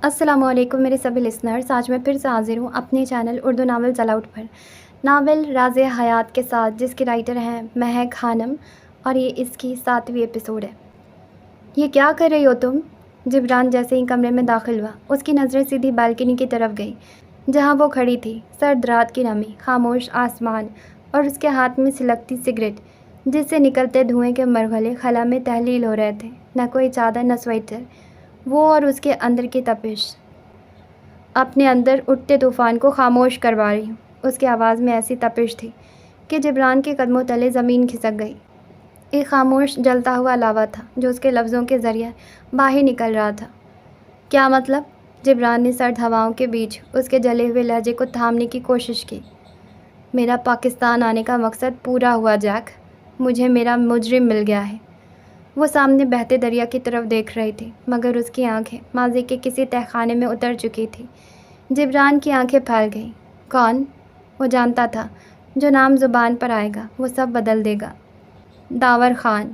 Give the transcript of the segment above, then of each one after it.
السلام علیکم میرے سبھی لسنرز، آج میں پھر سے حاضر ہوں اپنے چینل اردو ناول چلاؤٹ پر، ناول راز حیات کے ساتھ، جس کی رائٹر ہیں مہک خانم، اور یہ اس کی 7ویں ایپیسوڈ ہے۔ یہ کیا کر رہی ہو تم؟ جبران جیسے ہی کمرے میں داخل ہوا، اس کی نظریں سیدھی بالکنی کی طرف گئی جہاں وہ کھڑی تھی۔ سرد رات کی نمی، خاموش آسمان اور اس کے ہاتھ میں سلگتی سگریٹ جس سے نکلتے دھوئیں کے مرغلے خلا میں تحلیل ہو رہے تھے۔ نہ کوئی چادر نہ سویٹر، وہ اور اس کے اندر کی تپش۔ اپنے اندر اٹھتے طوفان کو خاموش کروا رہی ہوں۔ اس کی آواز میں ایسی تپش تھی کہ جبران کے قدموں تلے زمین کھسک گئی۔ ایک خاموش جلتا ہوا لاوا تھا جو اس کے لفظوں کے ذریعے باہر نکل رہا تھا۔ کیا مطلب؟ جبران نے سرد ہواؤں کے بیچ اس کے جلے ہوئے لہجے کو تھامنے کی کوشش کی۔ میرا پاکستان آنے کا مقصد پورا ہوا جیک، مجھے میرا مجرم مل گیا ہے۔ وہ سامنے بہتے دریا کی طرف دیکھ رہی تھی، مگر اس کی آنکھیں ماضی کے کسی تہخانے میں اتر چکی تھی۔ جبران کی آنکھیں پھیل گئیں۔ کون؟ وہ جانتا تھا جو نام زبان پر آئے گا وہ سب بدل دے گا۔ داور خان۔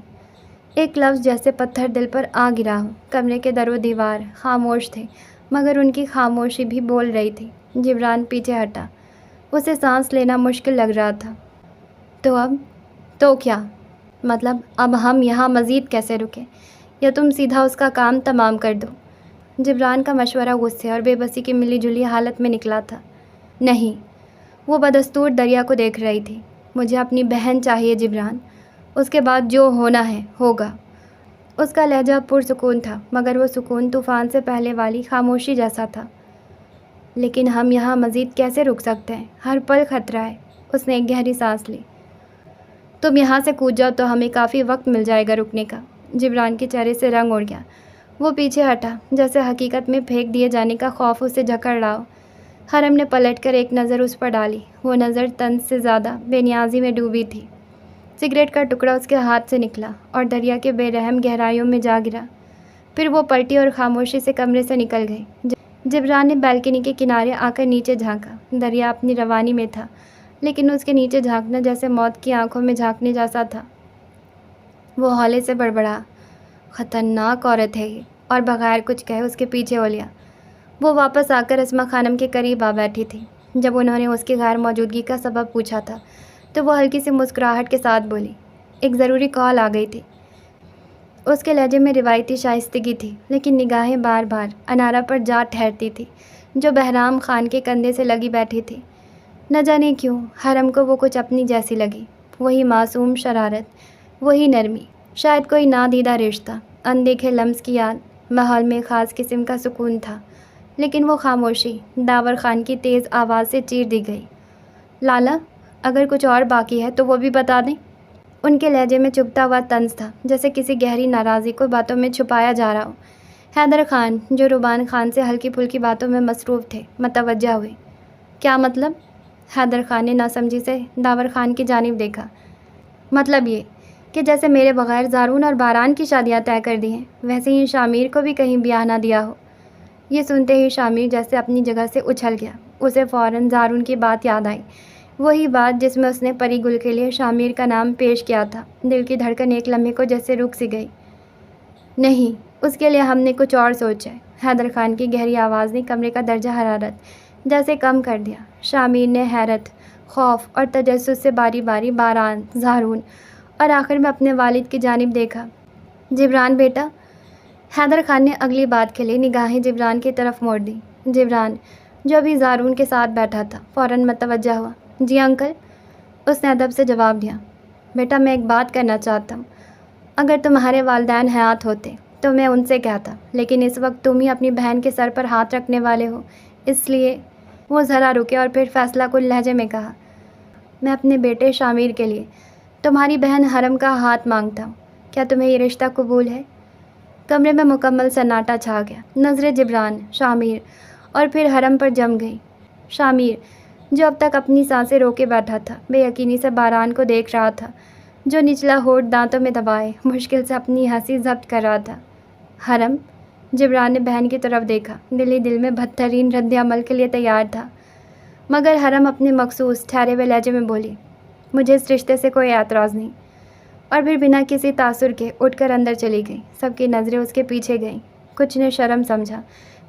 ایک لفظ جیسے پتھر دل پر آ گرا ہو۔ کمرے کے در و دیوار خاموش تھے، مگر ان کی خاموشی بھی بول رہی تھی۔ جبران پیچھے ہٹا، اسے سانس لینا مشکل لگ رہا تھا۔ تو کیا؟ مطلب اب ہم یہاں مزید کیسے رکیں؟ یا تم سیدھا اس کا کام تمام کر دو؟ جبران کا مشورہ غصے اور بے بسی کی ملی جلی حالت میں نکلا تھا۔ نہیں، وہ بدستور دریا کو دیکھ رہی تھی۔ مجھے اپنی بہن چاہیے جبران، اس کے بعد جو ہونا ہے ہوگا۔ اس کا لہجہ پرسکون تھا، مگر وہ سکون طوفان سے پہلے والی خاموشی جیسا تھا۔ لیکن ہم یہاں مزید کیسے رک سکتے ہیں؟ ہر پل خطرہ ہے۔ اس نے ایک گہری سانس لی۔ تم یہاں سے کود جاؤ تو ہمیں کافی وقت مل جائے گا رکنے کا۔ جبران کے چہرے سے رنگ اڑ گیا۔ وہ پیچھے ہٹا، جیسے حقیقت میں پھینک دیے جانے کا خوف اسے جکڑ رہا ہو۔ حرم نے پلٹ کر ایک نظر اس پر ڈالی۔ وہ نظر طنز سے زیادہ بے نیازی میں ڈوبی تھی۔ سگریٹ کا ٹکڑا اس کے ہاتھ سے نکلا اور دریا کے بے رحم گہرائیوں میں جا گرا۔ پھر وہ پلٹی اور خاموشی سے کمرے سے نکل گئی۔ جبران نے بالکنی کے کنارے آ کر نیچے جھانکا۔ دریا اپنی روانی میں تھا، لیکن اس کے نیچے جھانکنا جیسے موت کی آنکھوں میں جھانکنے جیسا تھا۔ وہ ہولے سے بڑبڑا، خطرناک عورت ہے یہ، اور بغیر کچھ کہے اس کے پیچھے ہو لیا۔ وہ واپس آ کر اسما خانم کے قریب آ بیٹھی تھی۔ جب انہوں نے اس کی غیر موجودگی کا سبب پوچھا تھا تو وہ ہلکی سی مسکراہٹ کے ساتھ بولی، ایک ضروری کال آ گئی تھی۔ اس کے لہجے میں روایتی شائستگی تھی، لیکن نگاہیں بار بار انارا پر جا ٹھہرتی تھی جو بہرام خان کے کندھے سے لگی بیٹھی تھی۔ نہ جانے کیوں حرم کو وہ کچھ اپنی جیسی لگی۔ وہی معصوم شرارت، وہی نرمی، شاید کوئی نادیدہ رشتہ، اندیکھے لمس کی یاد۔ ماحول میں خاص قسم کا سکون تھا، لیکن وہ خاموشی داور خان کی تیز آواز سے چیر دی گئی۔ لالا، اگر کچھ اور باقی ہے تو وہ بھی بتا دیں۔ ان کے لہجے میں چبھتا ہوا طنز تھا، جیسے کسی گہری ناراضی کو باتوں میں چھپایا جا رہا ہو۔ حیدر خان، جو روبان خان سے ہلکی پھلکی باتوں میں مصروف تھے، متوجہ ہوئے۔ کیا مطلب؟ حیدر خان نے ناسمجھی سے داور خان کی جانب دیکھا۔ مطلب یہ کہ جیسے میرے بغیر زارون اور باران کی شادیاں طے کر دی ہیں، ویسے ہی شامیر کو بھی کہیں بیاہ نہ دیا ہو۔ یہ سنتے ہی شامیر جیسے اپنی جگہ سے اچھل گیا۔ اسے فوراً زارون کی بات یاد آئی، وہی بات جس میں اس نے پری گل کے لیے شامیر کا نام پیش کیا تھا۔ دل کی دھڑکن ایک لمحے کو جیسے رک سی گئی۔ نہیں، اس کے لیے ہم نے کچھ اور سوچا ہے۔ حیدر خان کی گہری آواز نے کمرے کا درجہ حرارت جیسے کم کر دیا۔ شامیر نے حیرت، خوف اور تجسس سے باری باری باران، زارون اور آخر میں اپنے والد کی جانب دیکھا۔ جبران بیٹا۔ حیدر خان نے اگلی بات کے لیے نگاہیں جبران کی طرف موڑ دی۔ جبران، جو ابھی زارون کے ساتھ بیٹھا تھا، فوراً متوجہ ہوا۔ جی انکل، اس نے ادب سے جواب دیا۔ بیٹا، میں ایک بات کرنا چاہتا ہوں۔ اگر تمہارے والدین حیات ہوتے تو میں ان سے کہتا، لیکن اس وقت تم ہی اپنی بہن کے سر پر ہاتھ رکھنے والے ہو، اس لیے وہ ذرا رکے اور پھر فیصلہ کن لہجے میں کہا، میں اپنے بیٹے شامیر کے لیے تمہاری بہن حرم کا ہاتھ مانگتا ہوں۔ کیا تمہیں یہ رشتہ قبول ہے؟ کمرے میں مکمل سناٹا چھا گیا۔ نظریں جبران، شامیر اور پھر حرم پر جم گئی۔ شامیر، جو اب تک اپنی سانسیں روکے بیٹھا تھا، بے یقینی سے باران کو دیکھ رہا تھا جو نچلا ہونٹ دانتوں میں دبائے مشکل سے اپنی ہنسی ضبط کر رہا تھا۔ حرم؟ جبران نے بہن کی طرف دیکھا، دل ہی دل میں بدترین رد عمل کے لیے تیار تھا، مگر حرم اپنے مخصوص ٹھہرے ہوئے لہجے میں بولی، مجھے اس رشتے سے کوئی اعتراض نہیں۔ اور پھر بنا کسی تاثر کے اٹھ کر اندر چلی گئی۔ سب کی نظریں اس کے پیچھے گئیں۔ کچھ نے شرم سمجھا،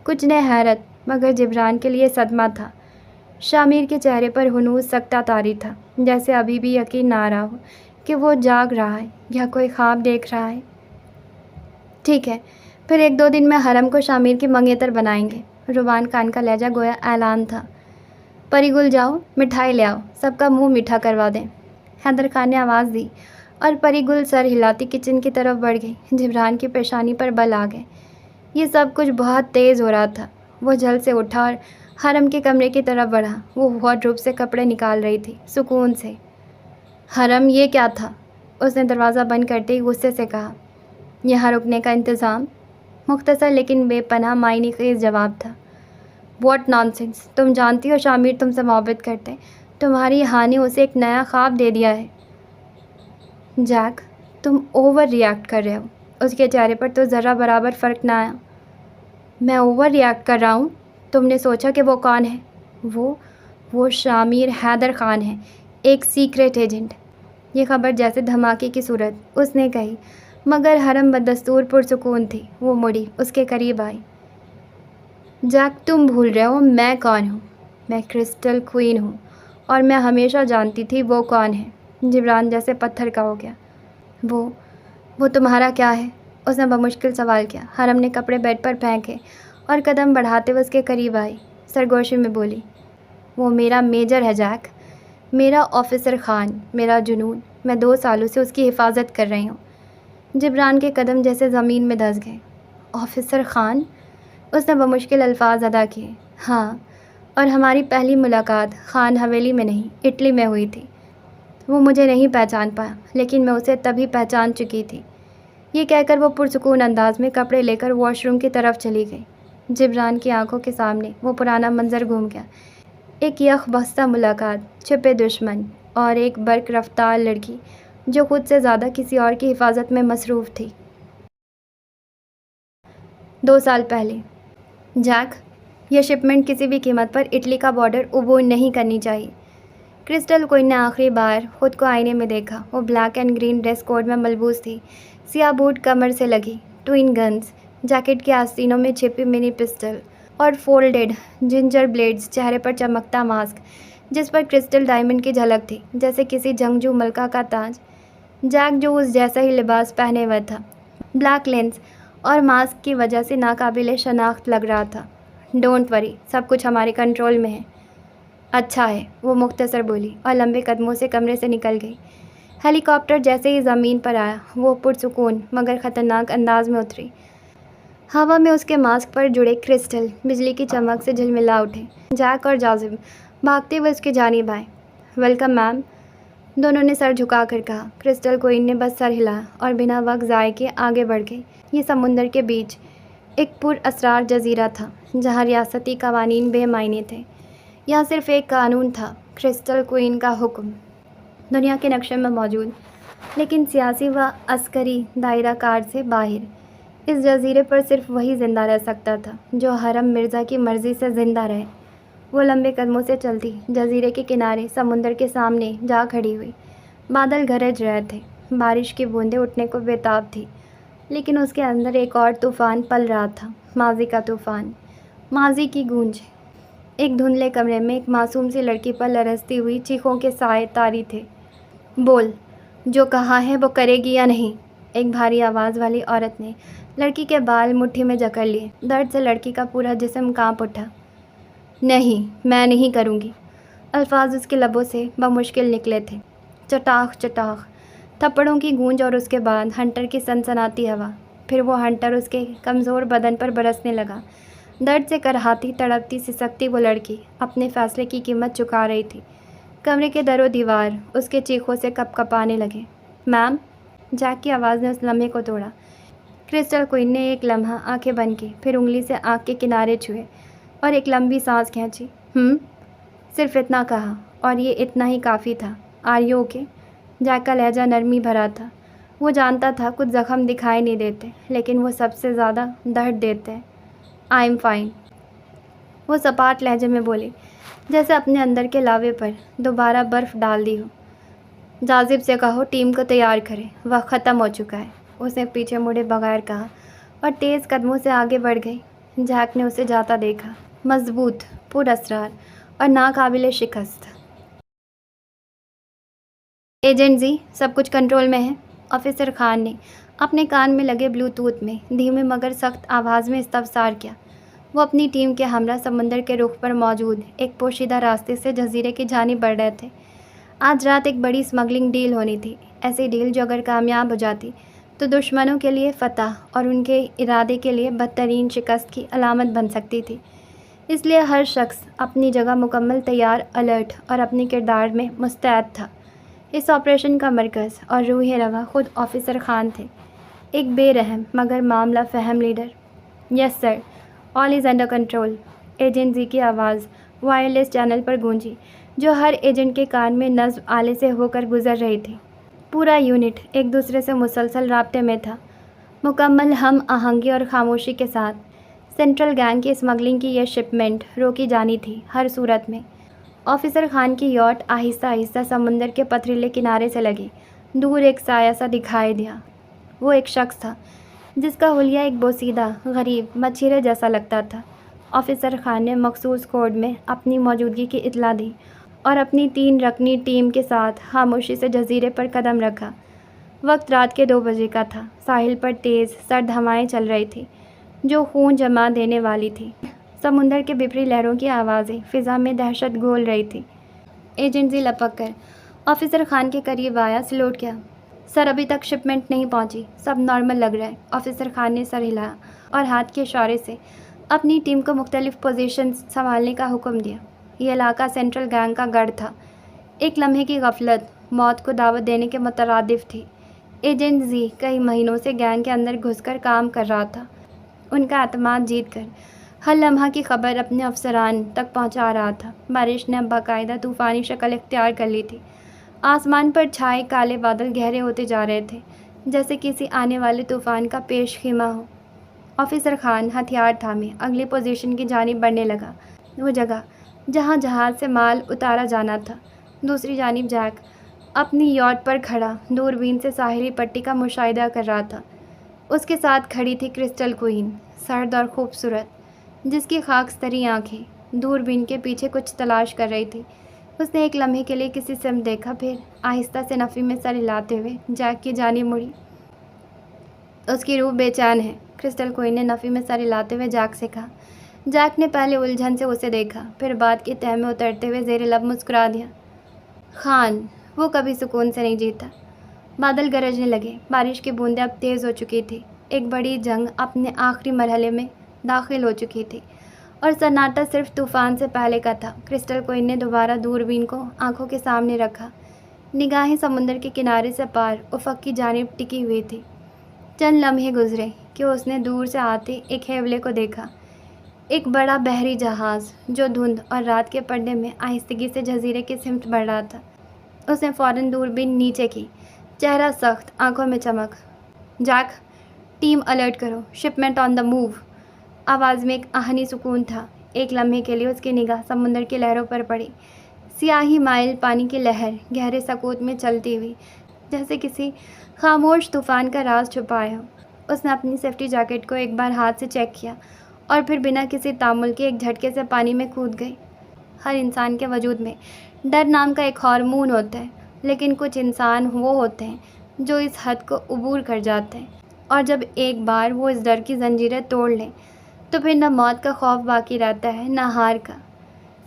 کچھ نے حیرت، مگر جبران کے لیے صدمہ تھا۔ شامیر کے چہرے پر ہنوز سکتہ طاری تھا، جیسے ابھی بھی یقین نہ آ رہا ہو کہ وہ جاگ رہا ہے یا کوئی خواب دیکھ رہا ہے۔ ٹھیک ہے، پھر 1-2 دن میں حرم کو شامیر کی منگیتر بنائیں گے۔ روان خان کا لہجہ گویا اعلان تھا۔ پری گل جاؤ، مٹھائی لے آؤ، سب کا منہ میٹھا کروا دیں۔ حیدر خان نے آواز دی اور پری گل سر ہلاتی کچن کی طرف بڑھ گئی۔ جبران کی پیشانی پر بل آ گئے۔ یہ سب کچھ بہت تیز ہو رہا تھا۔ وہ جھل سے اٹھا اور حرم کے کمرے کی طرف بڑھا۔ وہ وارڈروب سے کپڑے نکال رہی تھی، سکون سے۔ حرم، یہ کیا تھا؟ اس نے دروازہ بند کرتے ہی غصے سے کہا۔ یہاں رکنے کا انتظام؟ مختصر لیکن بے پناہ معنی خیز جواب تھا۔ What naan sense! تم جانتی ہو شامیر تم سے محبت کرتے، تمہاری ہاں نے اسے ایک نیا خواب دے دیا ہے۔ جیک، تم اوور ری ایکٹ کر رہے ہو۔ اس کے چہرے پر تو ذرہ برابر فرق نہ آیا۔ میں اوور ری ایکٹ کر رہا ہوں؟ تم نے سوچا کہ وہ کون ہے؟ وہ شامیر حیدر خان ہے، ایک سیکریٹ ایجنٹ۔ یہ خبر جیسے دھماکے کی صورت اس نے کہی، مگر حرم بدستور پرسکون تھی۔ وہ مڑی، اس کے قریب آئی۔ جیک، تم بھول رہے ہو میں کون ہوں۔ میں کرسٹل کوئین ہوں، اور میں ہمیشہ جانتی تھی وہ کون ہے۔ جبران جیسے پتھر کا ہو گیا۔ وہ تمہارا کیا ہے؟ اس نے بمشکل سوال کیا۔ حرم نے کپڑے بیڈ پر پھینکے اور قدم بڑھاتے ہوئے اس کے قریب آئی۔ سرگوشی میں بولی، وہ میرا میجر ہے جیک، میرا آفیسر خان، میرا جنون۔ میں 2 سالوں سے اس کی حفاظت کر رہی ہوں۔ جبران کے قدم جیسے زمین میں دھس گئے۔ آفیسر خان؟ اس نے بمشکل الفاظ ادا کیے۔ ہاں، اور ہماری پہلی ملاقات خان حویلی میں نہیں، اٹلی میں ہوئی تھی۔ وہ مجھے نہیں پہچان پایا، لیکن میں اسے تبھی پہچان چکی تھی۔ یہ کہہ کر وہ پرسکون انداز میں کپڑے لے کر واش روم کی طرف چلی گئی۔ جبران کی آنکھوں کے سامنے وہ پرانا منظر گھوم گیا۔ ایک یخ بستہ ملاقات، چھپے دشمن، اور ایک برق رفتار لڑکی جو خود سے زیادہ کسی اور کی حفاظت میں مصروف تھی۔ 2 سال پہلے۔ جیک، یہ شپمنٹ کسی بھی قیمت پر اٹلی کا بارڈر عبور نہیں کرنی چاہیے۔ کرسٹل کوئین نے آخری بار خود کو آئینے میں دیکھا۔ وہ black and green dress code میں ملبوس تھی، سیاہ بوٹ کمر سے لگی، ٹوئن گنز، جیکٹ کے آستینوں میں چھپی منی پسٹل، اور فولڈڈ جنجر بلیڈز، چہرے پر چمکتا ماسک جس پر کرسٹل ڈائمنڈ کی جھلک تھی، جیسے کسی جنگجو ملکہ کا تاج۔ جیک، جو اس جیسا ہی لباس پہنے ہوئے تھا، بلیک لینس اور ماسک کی وجہ سے ناقابل شناخت لگ رہا تھا۔ ڈونٹ وری، سب کچھ ہمارے کنٹرول میں ہے۔ اچھا ہے، وہ مختصر بولی اور لمبے قدموں سے کمرے سے نکل گئی۔ ہیلی کاپٹر جیسے ہی زمین پر آیا، وہ پرسکون مگر خطرناک انداز میں اتری۔ ہوا میں اس کے ماسک پر جڑے کرسٹل بجلی کی چمک سے جھلملا اٹھے۔ جیک اور جازب بھاگتے ہوئے اس کی جانب آئے۔ ویلکم میم، دونوں نے سر جھکا کر کہا۔ کرسٹل کوئین نے بس سر ہلایا اور بنا وقت ضائع کیے آگے بڑھ گئی۔ یہ سمندر کے بیچ ایک پر اسرار جزیرہ تھا، جہاں ریاستی قوانین بے معنی تھے۔ یہاں صرف ایک قانون تھا، کرسٹل کوئین کا حکم، دنیا کے نقشے میں موجود، لیکن سیاسی و عسکری دائرہ کار سے باہر۔ اس جزیرے پر صرف وہی زندہ رہ سکتا تھا جو حرم مرزا کی مرضی سے زندہ رہے۔ وہ لمبے قدموں سے چلتی جزیرے کے کنارے سمندر کے سامنے جا کھڑی ہوئی۔ بادل گرج رہے تھے، بارش کی بوندیں اٹھنے کو بےتاب تھی، لیکن اس کے اندر ایک اور طوفان پل رہا تھا، ماضی کا طوفان، ماضی کی گونج۔ ایک دھندلے کمرے میں ایک معصوم سی لڑکی پر لرزتی ہوئی چیخوں کے سائے طاری تھے۔ بول، جو کہا ہے وہ کرے گی یا نہیں؟ ایک بھاری آواز والی عورت نے لڑکی کے بال مٹھی میں جکڑ لیے۔ درد سے لڑکی کا پورا جسم کانپ اٹھا۔ نہیں، میں نہیں کروں گی۔ الفاظ اس کے لبوں سے بمشکل نکلے تھے۔ چٹاخ چٹاخ تھپڑوں کی گونج اور اس کے بعد ہنٹر کی سنسناتی ہوا۔ پھر وہ ہنٹر اس کے کمزور بدن پر برسنے لگا۔ درد سے کرہاتی، تڑپتی، سسکتی وہ لڑکی اپنے فیصلے کی قیمت چکا رہی تھی۔ کمرے کے در و دیوار اس کے چیخوں سے کپ کپانے لگے۔ میم، جیک کی آواز نے اس لمحے کو توڑا۔ کرسٹل کوئین نے ایک لمحہ آنکھیں بند کی، پھر انگلی سے آنکھ کے کنارے چھوئے اور ایک لمبی سانس کھینچی۔ صرف اتنا کہا، اور یہ اتنا ہی کافی تھا۔ Are you okay? جیک کا لہجہ نرمی بھرا تھا۔ وہ جانتا تھا کچھ زخم دکھائی نہیں دیتے، لیکن وہ سب سے زیادہ درد دیتے ہیں۔ آئی ایم فائن، وہ سپاٹ لہجے میں بولی، جیسے اپنے اندر کے لاوے پر دوبارہ برف ڈال دی ہو۔ جازب سے کہو ٹیم کو تیار کرے، وقت ختم ہو چکا ہے، اس نے پیچھے مڑے بغیر کہا اور تیز قدموں سے آگے بڑھ گئی۔ जैक ने उसे जाता देखा, मजबूत, पुरअसरार और नाकाबिले शिकस्त। एजेंट जी, सब कुछ कंट्रोल में है, ऑफिसर खान ने अपने कान में लगे ब्लूटूथ में धीमे मगर सख्त आवाज़ में इस्तफसार किया। वो अपनी टीम के हमरा समंदर के रुख पर मौजूद एक पोशीदा रास्ते से जजीरे की जानिब बढ़ रहे थे। आज रात एक बड़ी स्मगलिंग डील होनी थी, ऐसी डील जो अगर कामयाब हो जाती तो दुश्मनों के लिए फतह और उनके इरादे के लिए बदतरीन शिकस्त की अलामत बन सकती थी। इसलिए हर शख्स अपनी जगह मुकम्मल तैयार, अलर्ट और अपने किरदार में मुस्तैद था। इस ऑपरेशन का मरकज़ और रूह रवा खुद ऑफिसर खान थे, एक बेरहम मगर मामला फ़हम leader. Yes sir, all is under control, agent जी की आवाज़ वायरलेस चैनल पर गूंजी, जो हर एजेंट के कान में नज़्म आले से होकर गुजर रही थी। पूरा यूनिट एक दूसरे से मुसलसल राब्ते में था, मुकम्मल हम आहंगी और खामोशी के साथ। सेंट्रल गैंग की स्मगलिंग की यह शिपमेंट रोकी जानी थी हर सूरत में। ऑफिसर खान की यॉट आहिस्ता आहिस्ता समुंदर के पथरीले किनारे से लगी। दूर एक साया सा दिखाई दिया। वो एक शख्स था जिसका हुलिया एक बोसीदा, गरीब मच्छीरे जैसा लगता था। ऑफिसर खान ने मखसूस कोड में अपनी मौजूदगी की इत्तला दी और अपनी 3 रकनी टीम के साथ खामोशी से जजीरे पर कदम रखा। वक्त रात के 2 बजे का था। साहिल पर तेज़ सर्द हवाएं चल रही थी जो खून जमा देने वाली थी। समुंदर के बिफरी लहरों की आवाज़ें फ़िज़ा में दहशत घोल रही थी। एजेंट जी लपक कर ऑफिसर खान के करीब आया, सलूट किया। सर, अभी तक शिपमेंट नहीं पहुंची, सब नॉर्मल लग रहा है। ऑफिसर खान ने सर हिलाया और हाथ के इशारे से अपनी टीम को मुख्तलिफ पोजीशन संभालने का हुक्म दिया। यह इलाका सेंट्रल गैंग का गढ़ था। एक लम्हे की गफलत मौत को दावत देने के मुतरादिफ थी। एजेंट जी कई महीनों से गैंग के अंदर घुसकर काम कर रहा था, उनका एतमाद जीत कर हर लम्हा की खबर अपने अफसरान तक पहुंचा रहा था। बारिश ने अब बाकायदा तूफ़ानी शक्ल इख्तियार कर ली थी। आसमान पर छाए काले बादल गहरे होते जा रहे थे, जैसे किसी आने वाले तूफ़ान का पेश खीमा हो। ऑफिसर खान हथियार थामे अगली पोजीशन की जानिब बढ़ने लगा, वो जगह जहां जहाज़ से माल उतारा जाना था। दूसरी जानिब जैक अपनी यॉट पर खड़ा दूरबीन से साहिली पट्टी का मुशाहिदा कर रहा था। उसके साथ खड़ी थी क्रिस्टल क्वीन, सर्द और खूबसूरत, जिसकी खाकस्तरी आंखें दूरबीन के पीछे कुछ तलाश कर रही थी। उसने एक लम्हे के लिए किसी सिम देखा, फिर आहिस्ता से नफ़ी में सर हिलाते हुए जैक की जानिब मुड़ी। उसकी रूह बेचैन है, क्रिस्टल क्वीन ने नफ़ी में सर हिलाते हुए जैक से कहा। जैक ने पहले उलझन से उसे देखा, फिर बात की तह में उतरते हुए ज़ेरे लब मुस्कुरा दिया। खान, वो कभी सुकून से नहीं जीता। बादल गरजने लगे, बारिश की बूंदें अब तेज़ हो चुकी थी। एक बड़ी जंग अपने आखिरी मरहले में दाखिल हो चुकी थी और सन्नाटा सिर्फ तूफ़ान से पहले का था। क्रिस्टल क्वीन ने दोबारा दूरबीन को आंखों के सामने रखा। निगाहें समुंदर के किनारे से पार उफ़क़ की जानिब टिकी हुई थी। चंद लम्हे गुजरे कि उसने दूर से आते एक हेवले को देखा, एक बड़ा बहरी जहाज़ जो धुंध और रात के पर्दे में आहिस्तगी से जजीरे की सिमत बढ़ रहा था। उसने फ़ौरन दूरबीन नीचे की, चेहरा सख्त, आंखों में चमक। जैक, टीम अलर्ट करो, शिपमेंट ऑन द मूव। आवाज़ में एक आहनी सुकून था। एक लम्हे के लिए उसकी निगाह समुंदर की लहरों पर पड़ी। सियाही माइल पानी की लहर गहरे सकूत में चलती हुई, जैसे किसी खामोश तूफ़ान का राज छुपाया हो। उसने अपनी सेफ्टी जैकेट को एक बार हाथ से चेक किया और फिर बिना किसी तामुल के एक झटके से पानी में कूद गई। हर इंसान के वजूद में डर नाम का एक हार्मोन होता है, लेकिन कुछ इंसान वो होते हैं जो इस हद को उबूर कर जाते हैं, और जब एक बार वो इस डर की जंजीरें तोड़ लें तो फिर न मौत का खौफ बाकी रहता है, न हार का।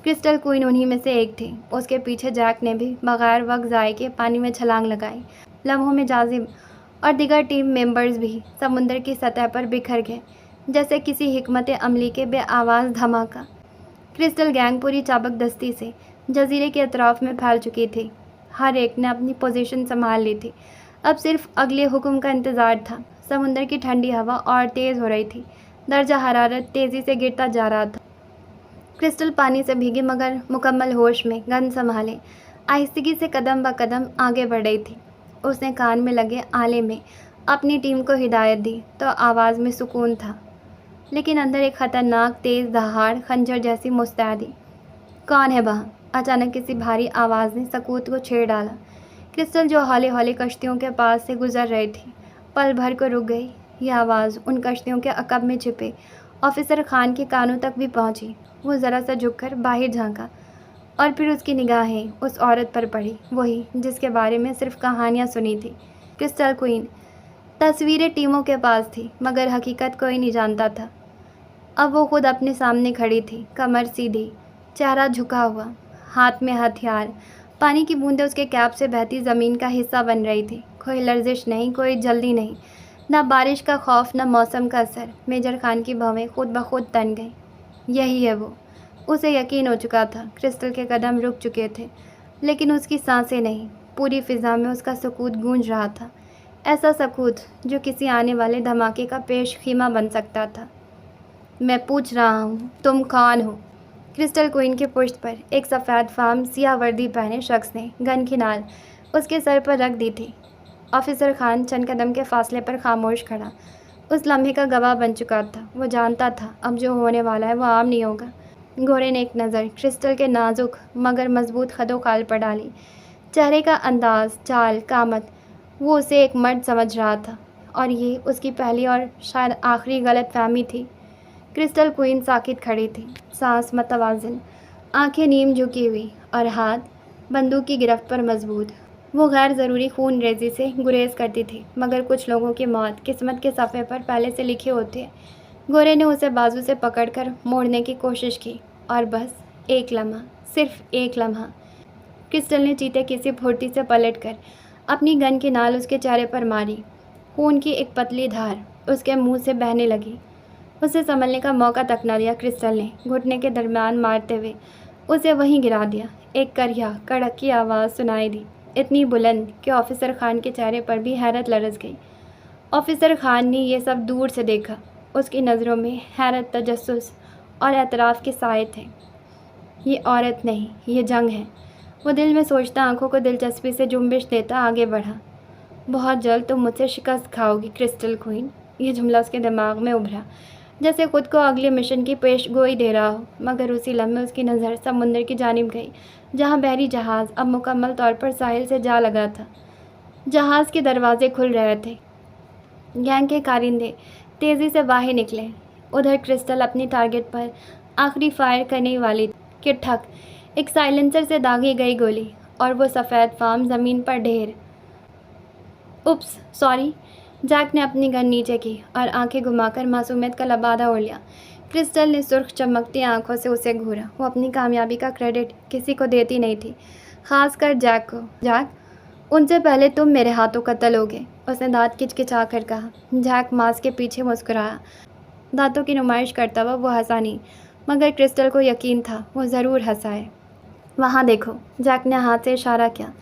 क्रिस्टल क्वीन उन्हीं में से एक थी। उसके पीछे जैक ने भी बगैर वक्त ज़ाये के पानी में छलांग लगाई। लम्हों में जाजिम और दिगर टीम मेंबर्स भी समुंदर की सतह पर बिखर गए, जैसे किसी हिकमत अमली के बेआवाज़ धमाका। क्रिस्टल गैंग पूरी चाबकदस्ती से जजीरे के अतराफ़ में फैल चुकी थी। हर एक ने अपनी पोजीशन संभाल ली थी। अब सिर्फ अगले हुक्म का इंतज़ार था। समुंदर की ठंडी हवा और तेज़ हो रही थी। दर्जा हरारत तेज़ी से गिरता जा रहा था। क्रिस्टल पानी से भीगी मगर मुकम्मल होश में गन संभाले आहिस्तगी से कदम ब कदम आगे बढ़ रही थी। उसने कान में लगे आले में अपनी टीम को हिदायत दी तो आवाज़ में सुकून था, लेकिन अंदर एक ख़तरनाक तेज़ दहाड़ खंजर जैसी मुस्तैदी। कौन है वहाँ? अचानक किसी भारी आवाज़ ने सकूत को छेड़ डाला। क्रिस्टल जो हौले हौले कश्तियों के पास से गुजर रही थी, पल भर को रुक गई। यह आवाज़ उन कश्तियों के अकब में छिपे ऑफिसर खान के कानों तक भी पहुंची। वो ज़रा सा झुककर बाहर झांका और फिर उसकी निगाहें उस औरत पर पड़ी, वही जिसके बारे में सिर्फ कहानियाँ सुनी थी, क्रिस्टल क्वीन। तस्वीरें टीमों के पास थी, मगर हकीकत कोई नहीं जानता था। अब वो खुद अपने सामने खड़ी थी, कमर सीधी, चेहरा झुका हुआ, हाथ में हथियार। पानी की बूंदें उसके कैप से बहती ज़मीन का हिस्सा बन रही थी। कोई लर्जिश नहीं, कोई जल्दी नहीं, ना बारिश का खौफ, ना मौसम का असर। मेजर खान की भवें खुद ब खुद तन गईं। यही है वो। उसे यकीन हो चुका था। क्रिस्टल के कदम रुक चुके थे, लेकिन उसकी सांसें नहीं। पूरी फिज़ा में उसका सकूत गूंज रहा था, ऐसा सकूत जो किसी आने वाले धमाके का पेश खीमा बन सकता था। मैं पूछ रहा हूँ, तुम कौन हो? क्रिस्टल क्वीन के पुश्त पर एक सफ़ेद फार्म सियाह वर्दी पहने शख्स ने गन की नाल उसके सर पर रख दी थी। ऑफिसर खान चंद कदम के फासले पर खामोश खड़ा, उस लम्हे का गवाह बन चुका था। वो जानता था अब जो होने वाला है वो आम नहीं होगा। घोड़े ने एक नज़र क्रिस्टल के नाजुक मगर मजबूत खदो खाल पर डाली। चेहरे का अंदाज, चाल, कामत, वो उसे एक मर्द समझ रहा था, और ये उसकी पहली और शायद आखिरी गलत फहमी थी। क्रिस्टल क्वीन साकित खड़ी थी, सांस मतवाज़िन, आंखें नीम झुकी हुई और हाथ बंदूक की गिरफ्त पर मजबूत। वो गैर ज़रूरी खून रेजी से गुरेज करती थी, मगर कुछ लोगों की मौत किस्मत के सफ़े पर पहले से लिखे होते हैं। गोरे ने उसे बाजू से पकड़कर मोड़ने की कोशिश की, और बस एक लम्हा, सिर्फ एक लम्हा। क्रिस्टल ने चीते की सी फुर्ती से पलटकर अपनी गन की नाल उसके चेहरे पर मारी। खून की एक पतली धार उसके मुंह से बहने लगी। उसे संभलने का मौका तक न दिया। क्रिस्टल ने घुटने के दरमियान मारते हुए उसे वहीं गिरा दिया। एक करिया कड़क की आवाज़ सुनाई दी, इतनी बुलंद कि ऑफिसर खान के चेहरे पर भी हैरत लरस गई। ऑफिसर खान ने यह सब दूर से देखा। उसकी नज़रों में हैरत, तजस्सुस और एतराफ़ के साए थे। ये औरत नहीं, ये जंग है। वो दिल में सोचता, आंखों को दिलचस्पी से जुम्बिश देता आगे बढ़ा। बहुत जल्द तुम मुझसे शिकस्त खाओगी क्रिस्टल क्वीन। ये जुमला उसके दिमाग में उभरा, जैसे खुद को अगले मिशन की पेशगोई दे रहा हो। मगर उसी लम्हे उसकी नज़र समुंदर की जानिब गई, जहाँ बहरी जहाज़ अब मुकम्मल तौर पर साहिल से जा लगा था। जहाज़ के दरवाजे खुल रहे थे, गैंग के कारिंदे तेज़ी से बाहर निकले। उधर क्रिस्टल अपनी टारगेट पर आखिरी फायर करने वाली कि ठक, एक साइलेंसर से दागी गई गोली, और वो सफ़ेद फार्म ज़मीन पर ढेर। उप्स, सॉरी। जैक ने अपनी गन नीचे की और आंखें घुमाकर मासूमियत का लबादा ओढ़ लिया। क्रिस्टल ने सुर्ख चमकती आंखों से उसे घूरा। वो अपनी कामयाबी का क्रेडिट किसी को देती नहीं थी, खासकर जैक को। जैक, उनसे पहले तुम मेरे हाथों कत्ल होगे, उसने दांत किचकिचा कर कहा। जैक मास्क के पीछे मुस्कुराया, दांतों की नुमाइश करता हुआ। वो हंसा नहीं, मगर क्रिस्टल को यकीन था वो ज़रूर हंसाए। वहाँ देखो, जैक ने हाथ से इशारा किया।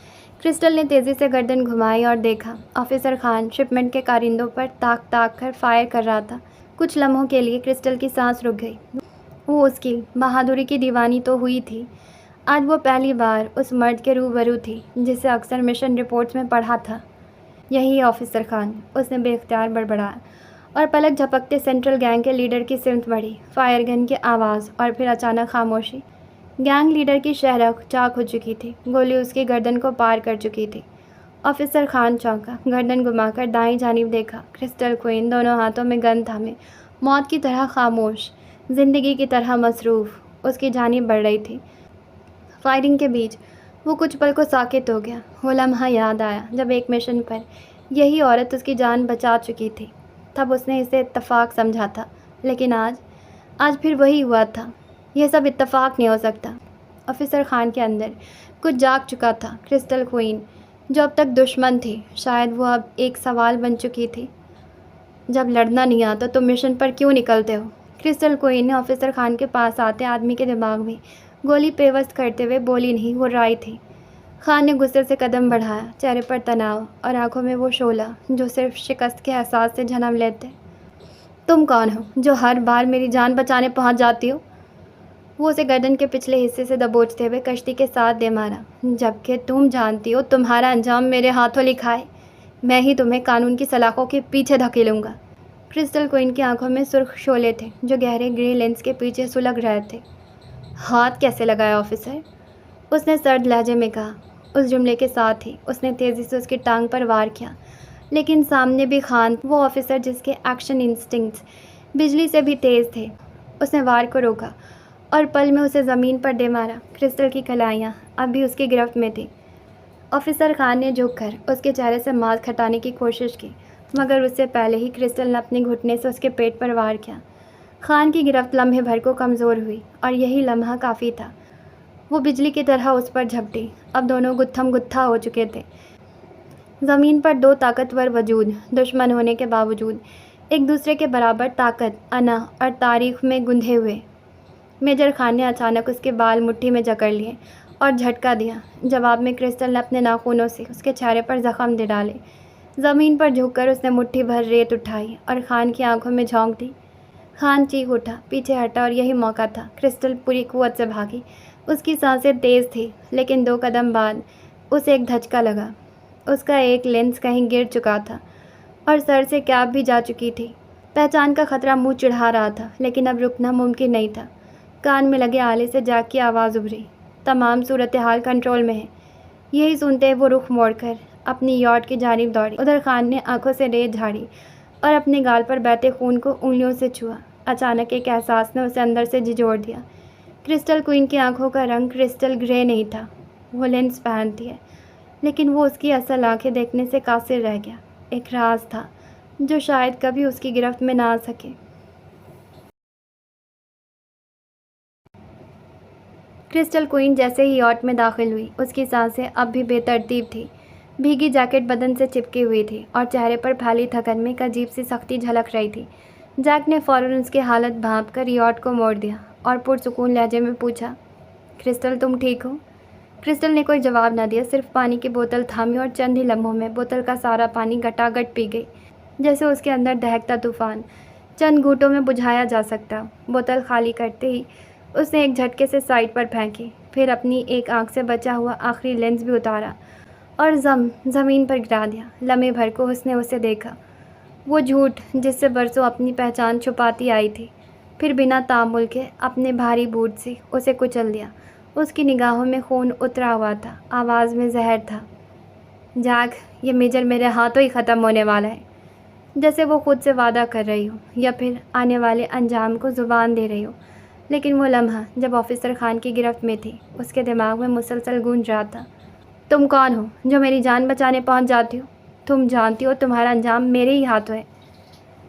क्रिस्टल ने तेज़ी से गर्दन घुमाई और देखा। ऑफिसर खान शिपमेंट के कारिंदों पर ताक कर फायर कर रहा था। कुछ लम्हों के लिए क्रिस्टल की सांस रुक गई। वो उसकी बहादुरी की दीवानी तो हुई थी, आज वो पहली बार उस मर्द के रूबरू थी जिसे अक्सर मिशन रिपोर्ट्स में पढ़ा था। यही ऑफिसर खान, उसने बेख्तियार बड़बड़ाया, और पलक झपकते सेंट्रल गैंग के लीडर की सिमत बढ़ी। फायर गन की आवाज़, और फिर अचानक खामोशी। गैंग लीडर की शहरक चाक हो चुकी थी, गोली उसकी गर्दन को पार कर चुकी थी। ऑफिसर खान चौंका, गर्दन घुमाकर दाईं जानिब देखा। क्रिस्टल क्वीन दोनों हाथों में गन थामे, मौत की तरह खामोश, जिंदगी की तरह मसरूफ़, उसकी जानिब बढ़ रही थी। फायरिंग के बीच वो कुछ पल को साकित हो गया। वो लम्हा याद आया जब एक मिशन पर यही औरत उसकी जान बचा चुकी थी। तब उसने इसे इत्तफाक समझा था, लेकिन आज फिर वही हुआ था। यह सब इत्तफाक नहीं हो सकता। ऑफिसर खान के अंदर कुछ जाग चुका था। क्रिस्टल क्वीन जो अब तक दुश्मन थी, शायद वो अब एक सवाल बन चुकी थी। जब लड़ना नहीं आता तो मिशन पर क्यों निकलते हो? क्रिस्टल क्वीन ने ऑफिसर खान के पास आते आदमी के दिमाग में गोली पेवस्त करते हुए बोली नहीं, वो राय थी। खान ने गुस्से से कदम बढ़ाया, चेहरे पर तनाव और आंखों में वो शोला जो सिर्फ शिकस्त के एहसास से जन्म लेते। तुम कौन हो जो हर बार मेरी जान बचाने पहुंच जाती हो? वो उसे गर्दन के पिछले हिस्से से दबोचते हुए कश्ती के साथ दे मारा। जबकि तुम जानती हो तुम्हारा अंजाम मेरे हाथों लिखा है। मैं ही तुम्हें कानून की सलाखों के पीछे धकेलूंगा। क्रिस्टल क्वीन की आंखों में सुर्ख शोले थे जो गहरे ग्रे लेंस के पीछे सुलग रहे थे। हाथ कैसे लगाया ऑफिसर? उसने सर्द लहजे में कहा। उस जुमले के साथ ही उसने तेज़ी से उसकी टांग पर वार किया, लेकिन सामने भी खान, वो ऑफिसर जिसके एक्शन इंस्टिंक्ट्स बिजली से भी तेज़ थे। उसने वार को रोका और पल में उसे ज़मीन पर दे मारा। क्रिस्टल की कलाइयाँ अब भी उसकी गिरफ्त में थी। ऑफिसर खान ने झुककर उसके चेहरे से मास्क हटाने की कोशिश की, मगर उससे पहले ही क्रिस्टल ने अपने घुटने से उसके पेट पर वार किया। खान की गिरफ्त लम्हे भर को कमज़ोर हुई और यही लम्हा काफ़ी था। वो बिजली की तरह उस पर झपटी। अब दोनों गुत्थम गुत्था हो चुके थे। ज़मीन पर दो ताकतवर वजूद, दुश्मन होने के बावजूद एक दूसरे के बराबर ताकत, अना और तारीख में गुंधे हुए। मेजर खान ने अचानक उसके बाल मुट्ठी में जकड़ लिए और झटका दिया। जवाब में क्रिस्टल ने अपने नाखूनों से उसके चेहरे पर जख्म दे डाले। ज़मीन पर झुककर उसने मुट्ठी भर रेत उठाई और खान की आंखों में झोंक दी। खान चीख उठा, पीछे हटा और यही मौका था। क्रिस्टल पूरी कुव्वत से भागी। उसकी सांसें तेज़ थी, लेकिन 2 कदम बाद उसे एक धचका लगा। उसका एक लेंस कहीं गिर चुका था और सर से कैप भी जा चुकी थी। पहचान का खतरा मुंह चिढ़ा रहा था, लेकिन अब रुकना मुमकिन नहीं था। कान में लगे आले से जैक की आवाज़ उभरी। तमाम सूरत हाल कंट्रोल में है। यही सुनते वो रुख मोड़कर अपनी यॉट की जानिब दौड़ी। उधर खान ने आंखों से रेत झाड़ी और अपने गाल पर बहते खून को उंगलियों से छुआ। अचानक एक एहसास ने उसे अंदर से झिझोड़ दिया। क्रिस्टल क्वीन की आंखों का रंग क्रिस्टल ग्रे नहीं था। वो लेंस पहनती है, लेकिन वो उसकी असल आंखें देखने से कासिर रह गया। एक राज था जो शायद कभी उसकी गिरफ्त में ना आ सके। क्रिस्टल क्वीन जैसे ही यॉट में दाखिल हुई, उसकी सांसें अब भी बेतरतीब थी। भीगी जैकेट बदन से चिपकी हुई थी और चेहरे पर फैली थकन में एक अजीब सी सख्ती झलक रही थी। जैक ने फ़ौरन उसकी हालत भांप कर यॉट को मोड़ दिया और पुरसुकून लहजे में पूछा, क्रिस्टल तुम ठीक हो? क्रिस्टल ने कोई जवाब न दिया, सिर्फ पानी की बोतल थामी और चंद ही लम्हों में बोतल का सारा पानी गटागट पी गई, जैसे उसके अंदर दहकता तूफान चंद घूंटों में बुझाया जा सकता। बोतल खाली करते ही उसने एक झटके से साइड पर फेंकी, फिर अपनी एक आंख से बचा हुआ आखिरी लेंस भी उतारा और ज़मीन पर गिरा दिया। लम्हे भर को उसने उसे देखा, वो झूठ जिससे बरसों अपनी पहचान छुपाती आई थी, फिर बिना तामुल के अपने भारी बूट से उसे कुचल दिया। उसकी निगाहों में खून उतरा हुआ था, आवाज़ में जहर था। जैक, ये मेजर मेरे हाथों ही ख़त्म होने वाला है। जैसे वो खुद से वादा कर रही हो या फिर आने वाले अंजाम को ज़ुबान दे रही हो। लेकिन वो लम्हा जब ऑफिसर खान की गिरफ्त में थी, उसके दिमाग में मुसलसल गूंज रहा था, तुम कौन हो जो मेरी जान बचाने पहुंच जाती हो? तुम जानती हो तुम्हारा अंजाम मेरे ही हाथों है।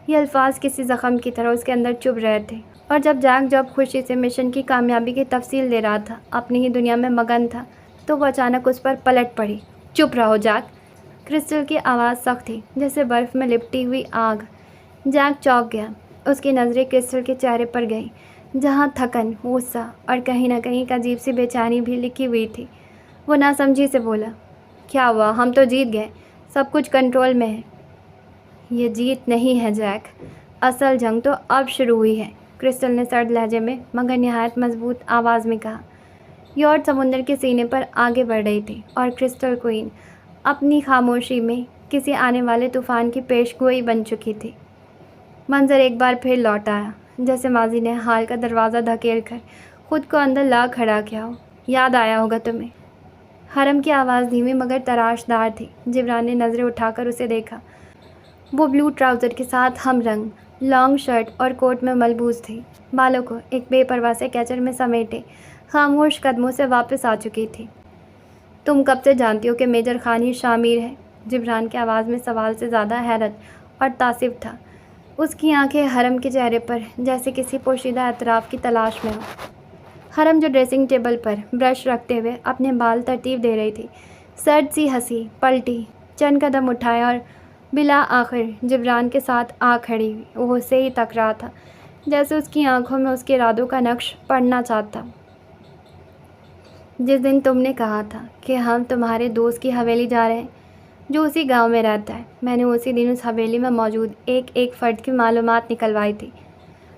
ये अल्फाज किसी ज़ख़म की तरह उसके अंदर चुभ रहे थे। और जब खुशी से मिशन की कामयाबी की तफसील दे रहा था, अपनी ही दुनिया में मगन था, तो वो अचानक उस पर पलट पड़ी। चुप रहो जैक। क्रिस्टल की आवाज़ सख्त थी, जैसे बर्फ़ में लिपटी हुई आग। जैक चौंक गया। उसकी नज़रें क्रिस्टल के चेहरे पर गई, जहाँ थकन, गुस्सा और कहीं ना कहीं एक अजीब सी बेचैनी भी लिखी हुई थी। वो नासमझी से बोला, क्या हुआ? हम तो जीत गए, सब कुछ कंट्रोल में है। ये जीत नहीं है जैक, असल जंग तो अब शुरू हुई है, क्रिस्टल ने सर्द लहजे में मगर निहायत मजबूत आवाज़ में कहा। यॉट समुंदर के सीने पर आगे बढ़ रही थी और क्रिस्टल क्वीन अपनी खामोशी में किसी आने वाले तूफ़ान की पेशगोई बन चुकी थी। मंजर एक बार फिर लौट आया, जैसे माजी ने हाल का दरवाज़ा धकेल कर खुद को अंदर ला खड़ा किया हो। याद आया होगा तुम्हें? हरम की आवाज़ धीमी मगर तराशदार थी। जिब्रान ने नज़रें उठाकर उसे देखा। वो ब्लू ट्राउज़र के साथ हम रंग लॉन्ग शर्ट और कोट में मलबूस थी। बालों को एक बेपरवाह से कैचर में समेटे खामोश कदमों से वापस आ चुकी थी। तुम कब से जानती हो कि मेजर खान ही शामिर है? जिब्रान की आवाज़ में सवाल से ज़्यादा हैरत और तासिफ था। उसकी आंखें हरम के चेहरे पर जैसे किसी पोशीदा एतराफ़ की तलाश में हो। हरम जो ड्रेसिंग टेबल पर ब्रश रखते हुए अपने बाल तरतीब दे रही थी, सर्द सी हंसी, पलटी, चंद कदम उठाए और बिला आखिर जिब्रान के साथ आ खड़ी हुई। वो उसे ही तक रहा था, जैसे उसकी आंखों में उसके इरादों का नक्श पढ़ना चाहता। जिस दिन तुमने कहा था कि हम तुम्हारे दोस्त की हवेली जा रहे हैं, जो उसी गांव में रहता है, मैंने उसी दिन उस हवेली में मौजूद एक एक फ़र्द की मालूमात निकलवाई थी।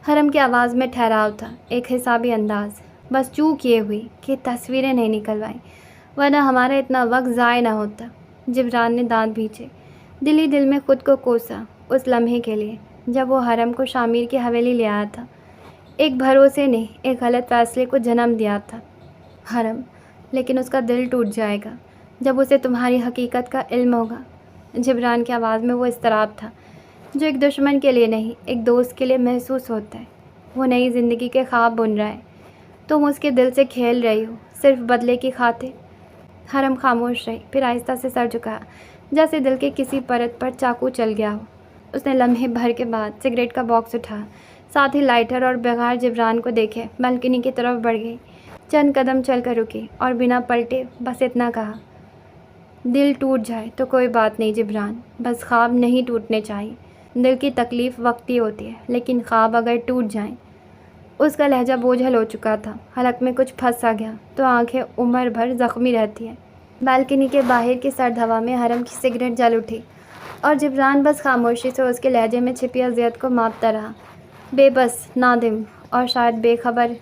हरम की आवाज़ में ठहराव था, एक हिसाबी अंदाज। बस चूक ये हुई कि तस्वीरें नहीं निकलवाई, वरना हमारा इतना वक्त ज़ाय ना होता। जिब्रान ने दांत भींचे, दिल ही दिल में ख़ुद को कोसा उस लम्हे के लिए जब वो हरम को शामिर की हवेली ले आया था। एक भरोसे ने एक गलत फ़ैसले को जन्म दिया था हरम, लेकिन उसका दिल टूट जाएगा जब उसे तुम्हारी हकीकत का इल्म होगा। जिब्रान की आवाज़ में वो इस्तराब था جو ایک دشمن کے لیے نہیں ایک دوست کے لیے محسوس ہوتا ہے۔ وہ نئی زندگی کے خواب بن رہا ہے، تم اس کے دل سے کھیل رہی ہو صرف بدلے کی خاطر۔ حرم خاموش رہی، پھر آہستہ سے سر جھکایا جیسے دل کے کسی پرت پر چاقو چل گیا ہو۔ اس نے لمحے بھر کے بعد سگریٹ کا باکس اٹھایا، ساتھ ہی لائٹر، اور بغیر جبران کو دیکھے بالکنی کی طرف بڑھ گئی۔ چند قدم چل کر رکی اور بنا پلٹے بس اتنا کہا، دل ٹوٹ جائے تو کوئی بات نہیں جبران، بس خواب نہیں ٹوٹنے چاہیے۔ دل کی تکلیف وقتی ہوتی ہے، لیکن خواب اگر ٹوٹ جائیں۔ اس کا لہجہ بوجھل ہو چکا تھا، حلق میں کچھ پھنس سا گیا تو آنکھیں عمر بھر زخمی رہتی ہیں۔ بالکنی کے باہر کی سرد ہوا میں حرم کی سگریٹ جل اٹھی اور جبران بس خاموشی سے اس کے لہجے میں چھپی اذیت کو ماپتا رہا، بے بس، نادم اور شاید بے خبر